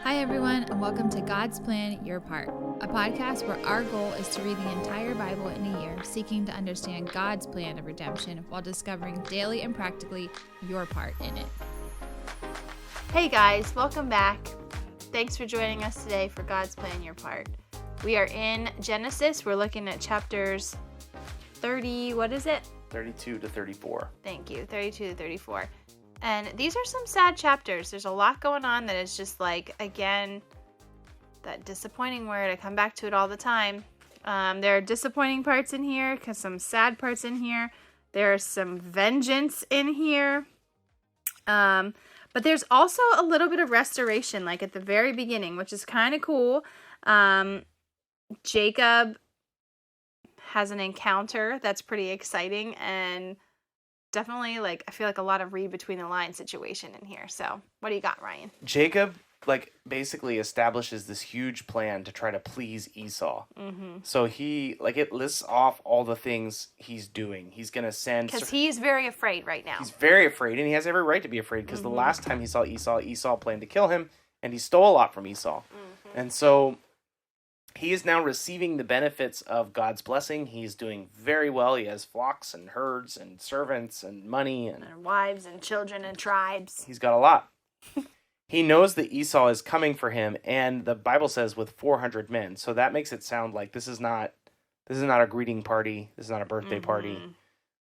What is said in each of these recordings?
Hi, everyone, and welcome to God's Plan, Your Part, a podcast where our goal is to read the entire Bible in a year, seeking to understand God's plan of redemption while discovering daily and practically your part in it. Hey guys, welcome back. Thanks for joining us today for God's Plan, Your Part. We are in Genesis. We're looking at chapters 30, what is it? 32 to 34. Thank you, 32 to 34. And these are some sad chapters. There's a lot going on that is just like, again, that disappointing word. I come back to it all the time. There are disappointing parts in here, some sad parts in here. There's some vengeance in here. But there's also a little bit of restoration, like at the very beginning, which is kind of cool. Jacob has an encounter that's pretty exciting and definitely, like, I feel like a lot of read between the lines situation in here. So, what do you got, Ryan? Jacob, basically establishes this huge plan to try to please Esau. Mm-hmm. So it lists off all the things he's doing. He's going to send... Because he's very afraid right now. He's very afraid, and he has every right to be afraid, because the last time he saw Esau planned to kill him, and he stole a lot from Esau. Mm-hmm. And so he is now receiving the benefits of God's blessing. He's doing very well. He has flocks and herds and servants and money. And wives and children and tribes. He's got a lot. He knows that Esau is coming for him, and the Bible says with 400 men. So that makes it sound like this is not a greeting party. This is not a birthday party.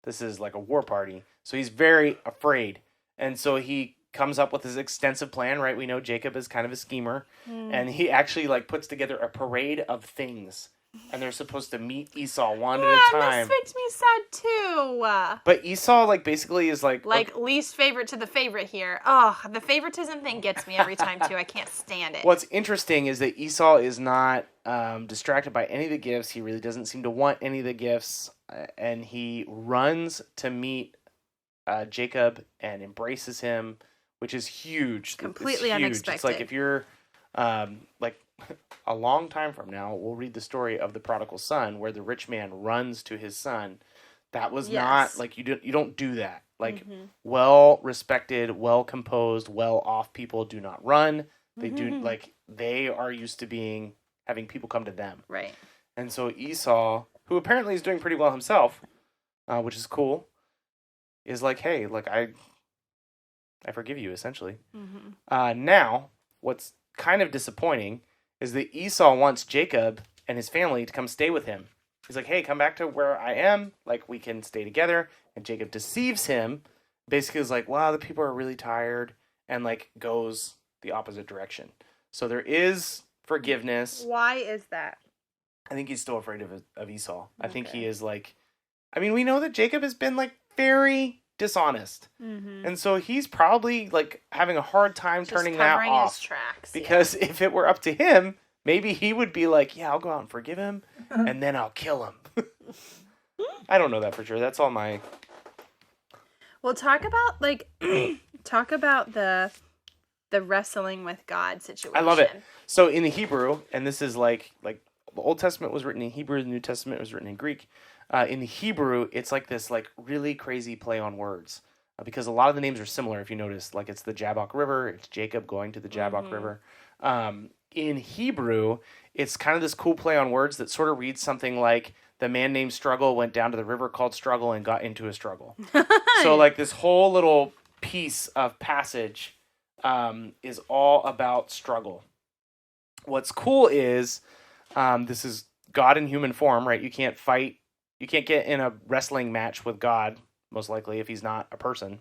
This is like a war party. So he's very afraid. And so he comes up with his extensive plan, right? We know Jacob is kind of a schemer. And he actually puts together a parade of things. And they're supposed to meet Esau one at a time. This makes me sad too. But Esau basically is least favorite to the favorite here. Oh, the favoritism thing gets me every time too. I can't stand it. What's interesting is that Esau is not distracted by any of the gifts. He really doesn't seem to want any of the gifts. And he runs to meet Jacob and embraces him, which is huge. Completely it's huge. unexpected. It's like if you're a long time from now, we'll read the story of the prodigal son, where the rich man runs to his son. That was not you don't do that. Well respected, well composed, well off people do not run. They do they are used to having people come to them. Right. And so Esau, who apparently is doing pretty well himself, which is cool, is hey, I forgive you, essentially. Now, what's kind of disappointing is that Esau wants Jacob and his family to come stay with him. He's like, hey, come back to where I am. We can stay together. And Jacob deceives him. Basically is wow, the people are really tired. And, goes the opposite direction. So there is forgiveness. Why is that? I think he's still afraid of Esau. Okay. I think he is, we know that Jacob has been, very dishonest. And so he's probably having a hard time just turning that off. His tracks, because if it were up to him, maybe he would be yeah, I'll go out and forgive him and then I'll kill him. I don't know that for sure. That's all my... Well, talk about the wrestling with God situation. I love it. So in the Hebrew, and this is the Old Testament was written in Hebrew, the New Testament was written in Greek. In the Hebrew, it's this really crazy play on words, because a lot of the names are similar. If you notice, it's the Jabbok River, it's Jacob going to the Jabbok River. In Hebrew, it's kind of this cool play on words that sort of reads something like the man named Struggle went down to the river called Struggle and got into a struggle. So this whole little piece of passage is all about struggle. What's cool is this is God in human form, right? You can't get in a wrestling match with God, most likely, if he's not a person.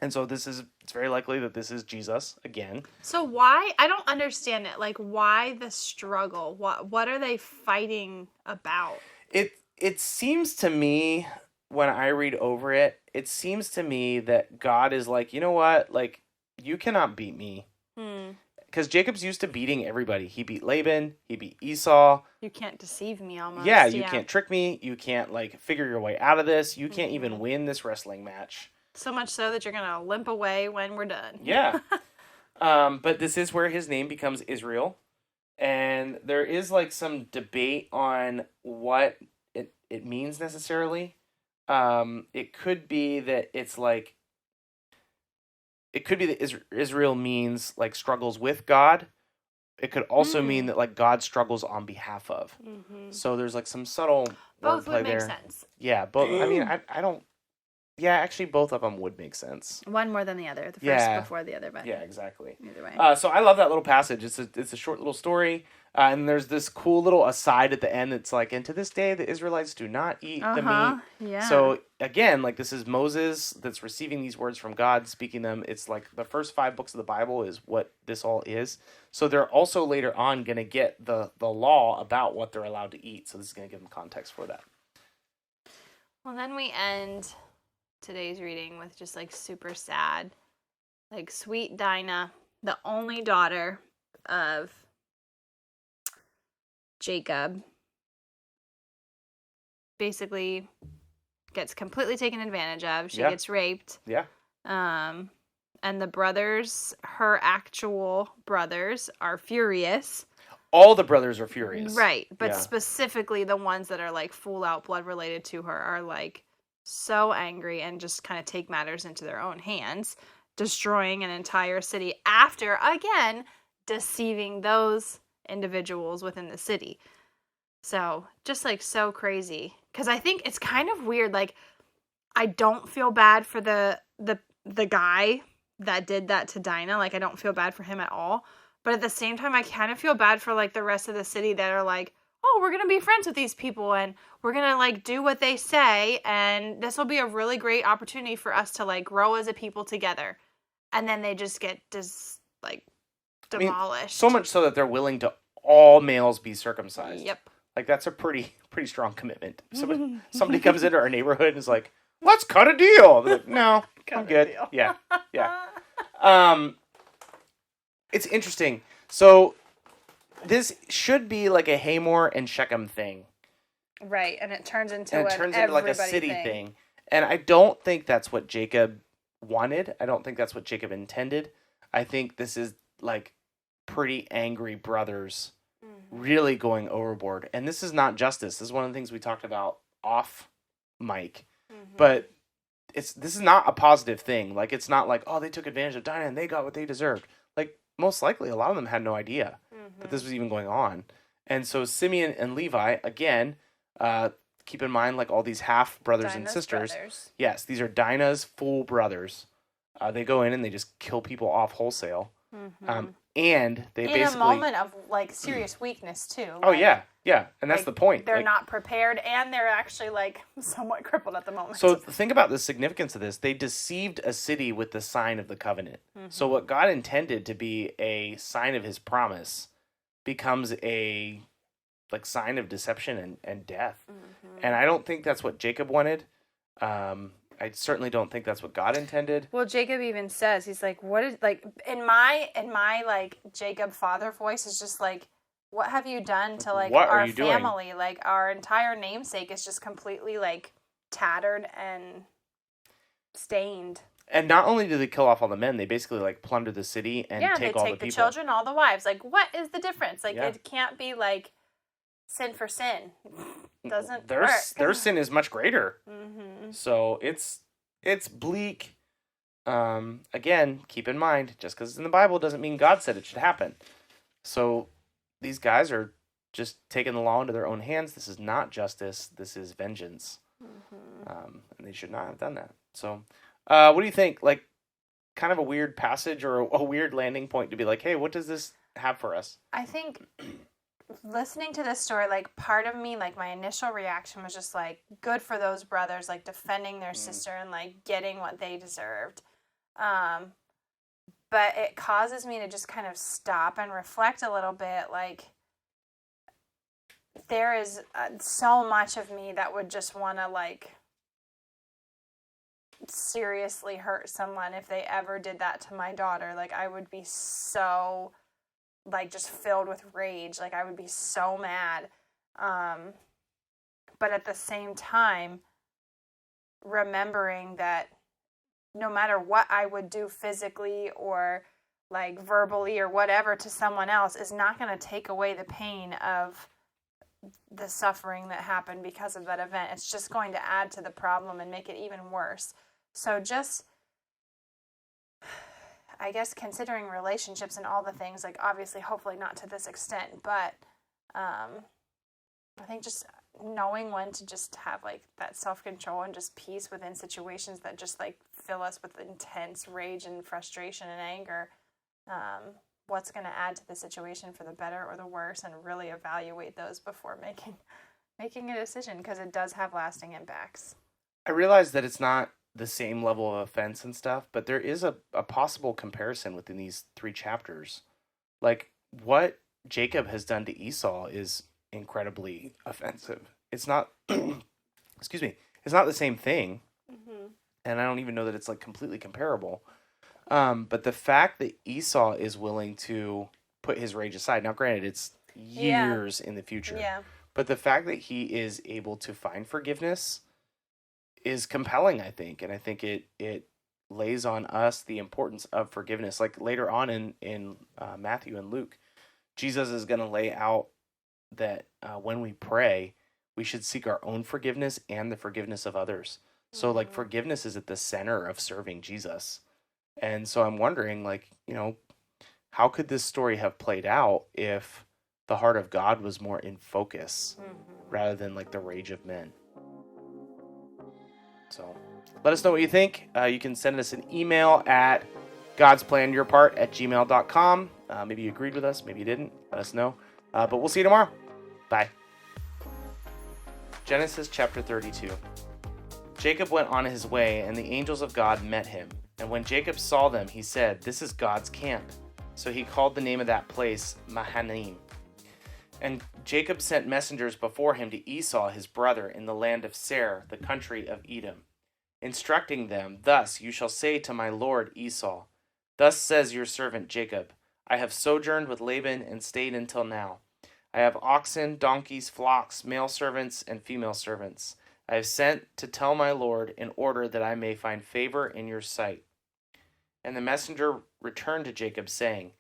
And so it's very likely that this is Jesus again. So why? I don't understand it. Why the struggle? What are they fighting about? It seems to me, when I read over it, it seems to me that God is you know what? You cannot beat me. Because Jacob's used to beating everybody. He beat Laban. He beat Esau. You can't deceive me almost. Yeah, you can't trick me. You can't, figure your way out of this. You can't even win this wrestling match. So much so that you're going to limp away when we're done. Yeah. But this is where his name becomes Israel. And there is, some debate on what it means necessarily. It could be that it's, it could be that Israel means struggles with God, it could also mean that like God struggles on behalf of. So there's like some subtle Both wordplay would make there. sense. Yeah, both. I mean, I don't. Yeah, actually, both of them would make sense. One more than the other. The first Yeah. before the other, but Yeah, exactly. either way. So I love that little passage. It's a short little story, and there's this cool little aside at the end that's like, and to this day the Israelites do not eat the meat. Yeah. So again, like this is Moses that's receiving these words from God, speaking them. It's like the first 5 books of the Bible is what this all is. So they're also later on going to get the law about what they're allowed to eat. So this is going to give them context for that. Well, then we end today's reading with just like super sad, like sweet Dinah, the only daughter of Jacob, basically gets completely taken advantage of. She gets raped. Yeah. And the brothers, her actual brothers, are furious. All the brothers are furious. Right. But specifically the ones that are like full out blood related to her are like so angry and just kind of take matters into their own hands, destroying an entire city after, again, deceiving those individuals within the city. So just like so crazy. Because I think it's kind of weird. Like, I don't feel bad for the guy that did that to Dinah. Like, I don't feel bad for him at all. But at the same time, I kind of feel bad for like the rest of the city that are like, oh, we're going to be friends with these people and we're going to like do what they say. And this will be a really great opportunity for us to like grow as a people together. And then they just get demolished. I mean, so much so that they're willing to all males be circumcised. Yep. Like that's a pretty strong commitment. Somebody comes into our neighborhood and is like, let's cut a deal. They're like, no, I'm good. Yeah. It's interesting. So this should be like a Hamor and Shechem thing. Right, and it turns into like a city thing. And I don't think that's what Jacob wanted. I don't think that's what Jacob intended. I think this is like pretty angry brothers really going overboard. And this is not justice. This is one of the things we talked about off mic. But this is not a positive thing. Like, it's not like, oh, they took advantage of Dinah and they got what they deserved. Like, most likely, a lot of them had no idea that this was even going on. And so Simeon and Levi, again, keep in mind, like, all these half brothers and sisters. Brothers. Yes, these are Dinah's full brothers. They go in and they just kill people off wholesale. And they in basically... a moment of, like, serious weakness, too. Oh, yeah. And that's the point. They're not prepared, and they're actually, like, somewhat crippled at the moment. So think about the significance of this. They deceived a city with the sign of the covenant. So what God intended to be a sign of his promise becomes a like sign of deception and death. And I don't think that's what Jacob wanted. I certainly don't think that's what God intended. Well, Jacob even says, he's like, what is, like, in my like Jacob father voice is just like, what have you done to like our family? Doing? Like our entire namesake is just completely like tattered and stained. And not only do they kill off all the men, they basically like plunder the city and take all the people. The children, all the wives. Like, what is the difference? Like, it can't be like sin for sin. Doesn't work. Their sin is much greater. So it's bleak. Again, keep in mind, just because it's in the Bible doesn't mean God said it should happen. So these guys are just taking the law into their own hands. This is not justice. This is vengeance. And they should not have done that. So what do you think? Like, kind of a weird passage or a weird landing point to be like, hey, what does this have for us? I think listening to this story, like, part of me, like, my initial reaction was just, like, good for those brothers, like, defending their sister and, like, getting what they deserved. But it causes me to just kind of stop and reflect a little bit, like, there is so much of me that would just want to, like, seriously hurt someone if they ever did that to my daughter. Like, I would be so... like just filled with rage. Like I would be so mad. But at the same time, remembering that no matter what I would do physically or like verbally or whatever to someone else is not going to take away the pain of the suffering that happened because of that event. It's just going to add to the problem and make it even worse. So just, I guess considering relationships and all the things, like obviously, hopefully not to this extent, but I think just knowing when to just have like that self-control and just peace within situations that just like fill us with intense rage and frustration and anger, what's going to add to the situation for the better or the worse, and really evaluate those before making a decision, because it does have lasting impacts. I realize that it's not the same level of offense and stuff, but there is a possible comparison within these 3 chapters. Like, what Jacob has done to Esau is incredibly offensive. It's not, excuse me, it's not the same thing. Mm-hmm. And I don't even know that it's like completely comparable. But the fact that Esau is willing to put his rage aside, now granted, it's years in the future, but the fact that he is able to find forgiveness is compelling, I think. And I think it lays on us the importance of forgiveness. Like later on in Matthew and Luke, Jesus is going to lay out that when we pray, we should seek our own forgiveness and the forgiveness of others. So like forgiveness is at the center of serving Jesus. And so I'm wondering, like, you know, how could this story have played out if the heart of God was more in focus rather than like the rage of men? So let us know what you think. You can send us an email at godsplanyourpart@gmail.com. Maybe you agreed with us, maybe you didn't. Let us know. But we'll see you tomorrow. Bye. Genesis chapter 32. Jacob went on his way, and the angels of God met him. And when Jacob saw them, he said, "This is God's camp." So he called the name of that place Mahanaim. And Jacob sent messengers before him to Esau his brother in the land of Seir, the country of Edom, instructing them, "Thus you shall say to my lord Esau, Thus says your servant Jacob, I have sojourned with Laban and stayed until now. I have oxen, donkeys, flocks, male servants, and female servants. I have sent to tell my lord in order that I may find favor in your sight." And the messenger returned to Jacob, saying,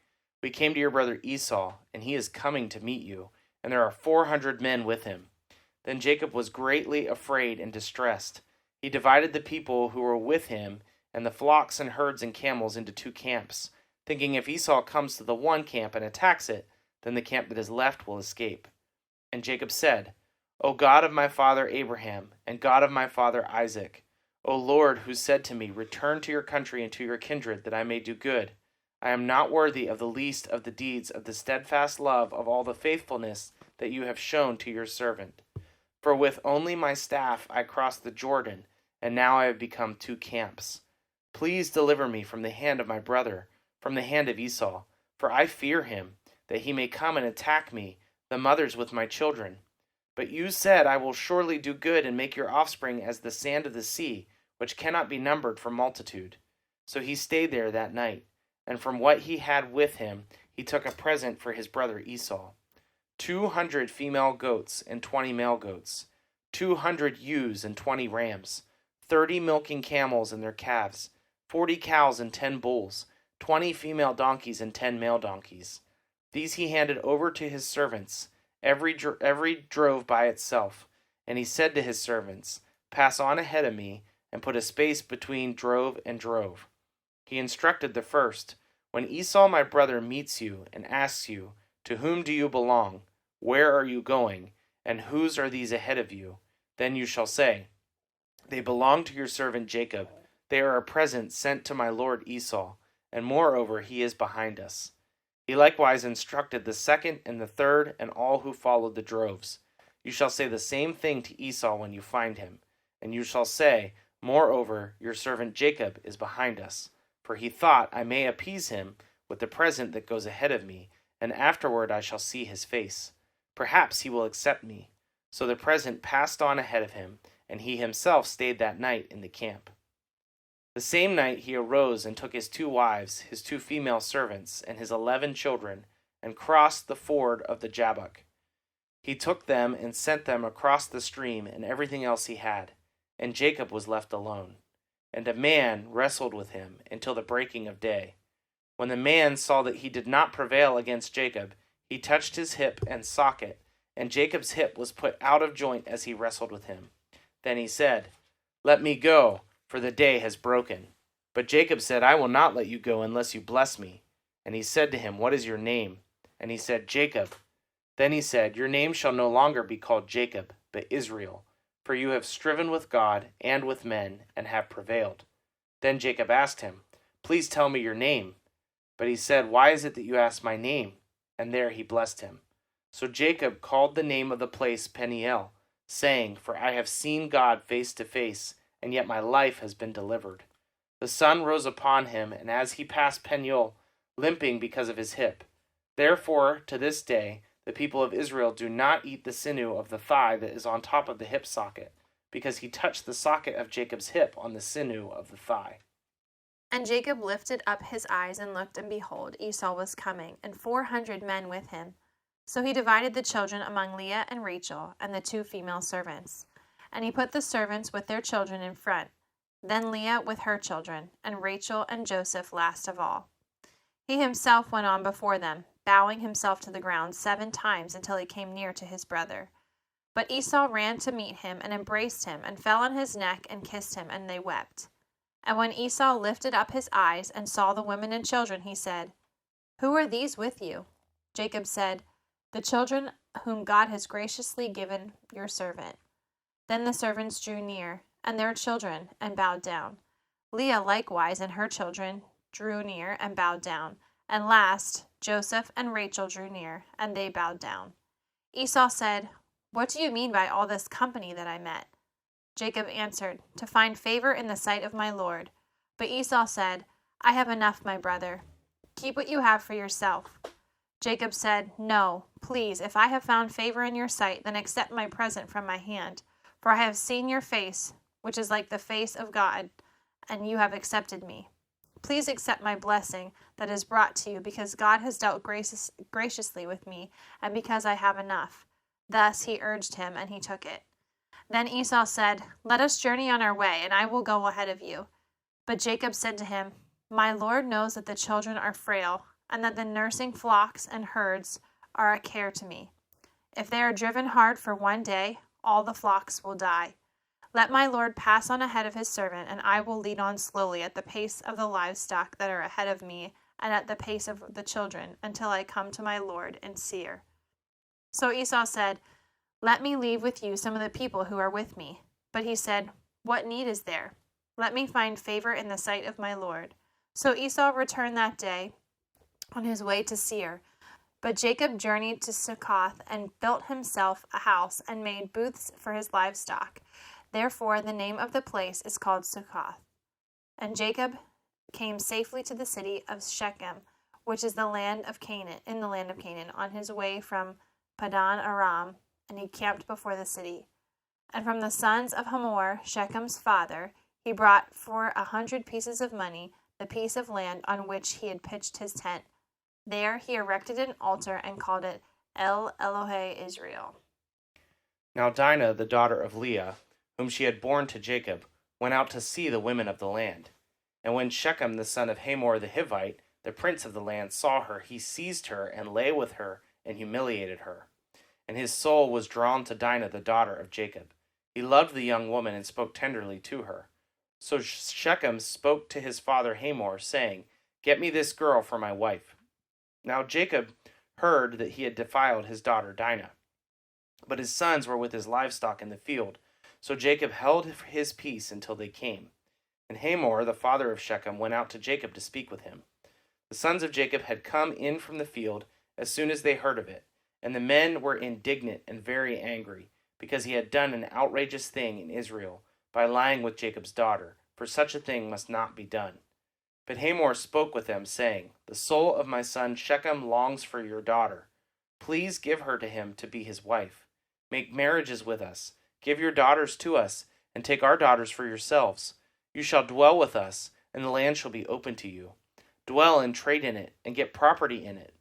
"We came to your brother Esau, and he is coming to meet you, and there are 400 men with him." Then Jacob was greatly afraid and distressed. He divided the people who were with him and the flocks and herds and camels into 2 camps, thinking if Esau comes to the one camp and attacks it, then the camp that is left will escape. And Jacob said, "O God of my father Abraham, and God of my father Isaac, O Lord, who said to me, Return to your country and to your kindred, that I may do good. I am not worthy of the least of the deeds of the steadfast love of all the faithfulness that you have shown to your servant. For with only my staff I crossed the Jordan, and now I have become 2 camps. Please deliver me from the hand of my brother, from the hand of Esau, for I fear him, that he may come and attack me, the mothers with my children. But you said, I will surely do good and make your offspring as the sand of the sea, which cannot be numbered for multitude." So he stayed there that night, and from what he had with him he took a present for his brother Esau: 200 female goats and 20 male goats, 200 ewes and 20 rams, 30 milking camels and their calves, 40 cows and 10 bulls, 20 female donkeys and 10 male donkeys. These he handed over to his servants. Every drove by itself. And he said to his servants, "Pass on ahead of me, and put a space between drove and drove." He instructed the first, "When Esau my brother meets you and asks you, 'To whom do you belong? Where are you going? And whose are these ahead of you?' Then you shall say, 'They belong to your servant Jacob. They are a present sent to my lord Esau, and moreover he is behind us.'" He likewise instructed the second and the third and all who followed the droves. "You shall say the same thing to Esau when you find him. And you shall say, 'Moreover, your servant Jacob is behind us. For he thought I may appease him with the present that goes ahead of me, and afterward I shall see his face. Perhaps he will accept me.' So the present passed on ahead of him, and he himself stayed that night in the camp. The same night he arose and took his 2 wives, his 2 female servants, and his 11 children, and crossed the ford of the Jabbok. He took them and sent them across the stream and everything else he had, and Jacob was left alone. And a man wrestled with him until the breaking of day. When the man saw that he did not prevail against Jacob, he touched his hip and socket, and Jacob's hip was put out of joint as he wrestled with him. Then he said, "Let me go, for the day has broken." But Jacob said, I will not let you go unless you bless me. And he said to him, What is your name? And he said, Jacob. Then he said, Your name shall no longer be called Jacob, but Israel, for you have striven with God and with men, and have prevailed. Then Jacob asked him, Please tell me your name. But he said, Why is it that you ask my name? And there he blessed him. So Jacob called the name of the place Peniel, saying, For I have seen God face to face, and yet my life has been delivered. The sun rose upon him, and as he passed Peniel, limping because of his hip. Therefore, to this day, the people of Israel do not eat the sinew of the thigh that is on top of the hip socket, because he touched the socket of Jacob's hip on the sinew of the thigh. And Jacob lifted up his eyes and looked, and behold, Esau was coming, and 400 men with him. So he divided the children among Leah and Rachel, and the 2 female servants. And he put the servants with their children in front, then Leah with her children, and Rachel and Joseph last of all. He himself went on before them, bowing himself to the ground 7 times until he came near to his brother. But Esau ran to meet him and embraced him, and fell on his neck and kissed him, and they wept. And when Esau lifted up his eyes and saw the women and children, he said, Who are these with you? Jacob said, The children whom God has graciously given your servant. Then the servants drew near, and their children, and bowed down. Leah likewise and her children drew near and bowed down. And last, Joseph and Rachel drew near, and they bowed down. Esau said, What do you mean by all this company that I met? Jacob answered, To find favor in the sight of my Lord. But Esau said, I have enough, my brother. Keep what you have for yourself. Jacob said, No, please, if I have found favor in your sight, then accept my present from my hand. For I have seen your face, which is like the face of God, and you have accepted me. Please accept my blessing that is brought to you, because God has dealt graciously with me, and because I have enough. Thus he urged him, and he took it. Then Esau said, Let us journey on our way, and I will go ahead of you. But Jacob said to him, My Lord knows that the children are frail, and that the nursing flocks and herds are a care to me. If they are driven hard for one day, all the flocks will die. Let my Lord pass on ahead of his servant, and I will lead on slowly at the pace of the livestock that are ahead of me, and at the pace of the children, until I come to my Lord in Seir. So Esau said, Let me leave with you some of the people who are with me. But he said, What need is there? Let me find favor in the sight of my Lord. So Esau returned that day on his way to Seir. But Jacob journeyed to Succoth and built himself a house and made booths for his livestock. Therefore the name of the place is called Succoth. And Jacob came safely to the city of Shechem, which is the land of Canaan, in the land of Canaan, on his way from Padan Aram, and he camped before the city. And from the sons of Hamor, Shechem's father, he brought for 100 pieces of money the piece of land on which he had pitched his tent. There he erected an altar and called it El Elohe Israel. Now Dinah, the daughter of Leah, whom she had borne to Jacob, went out to see the women of the land. And when Shechem the son of Hamor the Hivite, the prince of the land, saw her, he seized her and lay with her and humiliated her. And his soul was drawn to Dinah, the daughter of Jacob. He loved the young woman and spoke tenderly to her. So Shechem spoke to his father Hamor, saying, Get me this girl for my wife. Now Jacob heard that he had defiled his daughter Dinah, but his sons were with his livestock in the field. So Jacob held his peace until they came. And Hamor, the father of Shechem, went out to Jacob to speak with him. The sons of Jacob had come in from the field as soon as they heard of it, and the men were indignant and very angry, because he had done an outrageous thing in Israel by lying with Jacob's daughter, for such a thing must not be done. But Hamor spoke with them, saying, The soul of my son Shechem longs for your daughter. Please give her to him to be his wife. Make marriages with us. Give your daughters to us, and take our daughters for yourselves. You shall dwell with us, and the land shall be open to you. Dwell and trade in it, and get property in it.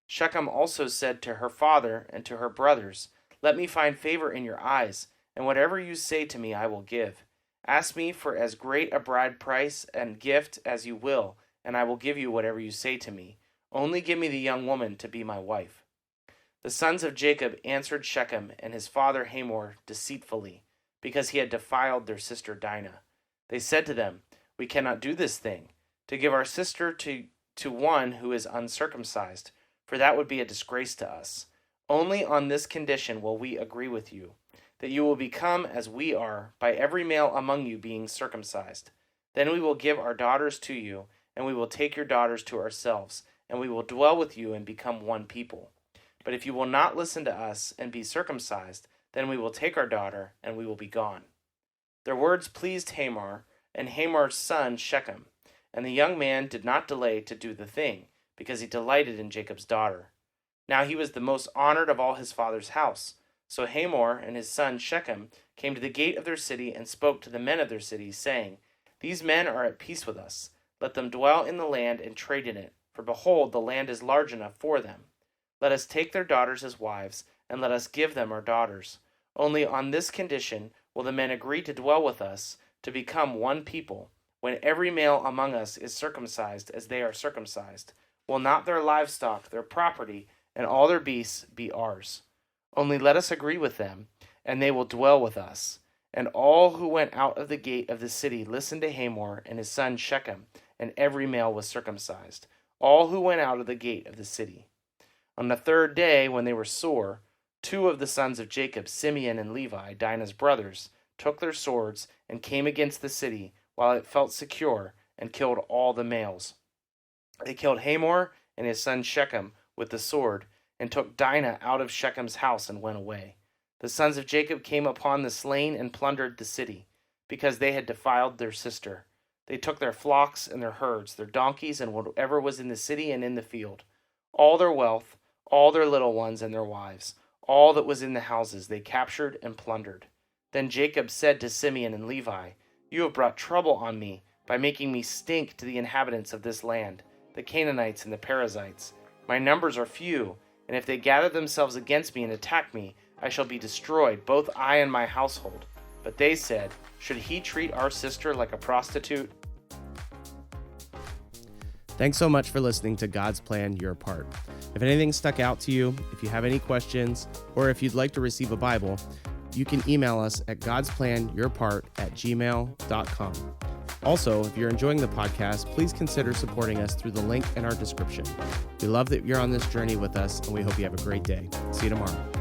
Shechem also said to her father and to her brothers, Let me find favor in your eyes, and whatever you say to me I will give. Ask me for as great a bride price and gift as you will, and I will give you whatever you say to me. Only give me the young woman to be my wife. The sons of Jacob answered Shechem and his father Hamor deceitfully, because he had defiled their sister Dinah. They said to them, We cannot do this thing, to give our sister to one who is uncircumcised, for that would be a disgrace to us. Only on this condition will we agree with you, that you will become as we are, by every male among you being circumcised. Then we will give our daughters to you, and we will take your daughters to ourselves, and we will dwell with you and become one people. But if you will not listen to us and be circumcised, then we will take our daughter, and we will be gone. Their words pleased Hamor, and Hamor's son Shechem, and the young man did not delay to do the thing, because he delighted in Jacob's daughter. Now he was the most honored of all his father's house. So Hamor and his son Shechem came to the gate of their city and spoke to the men of their city, saying, These men are at peace with us. Let them dwell in the land and trade in it, for behold, the land is large enough for them. Let us take their daughters as wives, and let us give them our daughters. Only on this condition will the men agree to dwell with us, to become one people, when every male among us is circumcised as they are circumcised. Will not their livestock, their property, and all their beasts be ours? Only let us agree with them, and they will dwell with us. And all who went out of the gate of the city listened to Hamor and his son Shechem, and every male was circumcised, all who went out of the gate of the city. On the third day, when they were sore, 2 of the sons of Jacob, Simeon and Levi, Dinah's brothers, took their swords and came against the city while it felt secure, and killed all the males. They killed Hamor and his son Shechem with the sword, and took Dinah out of Shechem's house and went away. The sons of Jacob came upon the slain and plundered the city, because they had defiled their sister. They took their flocks and their herds, their donkeys, and whatever was in the city and in the field. All their wealth, all their little ones and their wives, all that was in the houses, they captured and plundered. Then Jacob said to Simeon and Levi, You have brought trouble on me by making me stink to the inhabitants of this land, the Canaanites and the Perizzites. My numbers are few, and if they gather themselves against me and attack me, I shall be destroyed, both I and my household. But they said, Should he treat our sister like a prostitute? Thanks so much for listening to God's Plan, Your Part. If anything stuck out to you, if you have any questions, or if you'd like to receive a Bible, you can email us at godsplanyourpart@gmail.com. Also, if you're enjoying the podcast, please consider supporting us through the link in our description. We love that you're on this journey with us, and we hope you have a great day. See you tomorrow.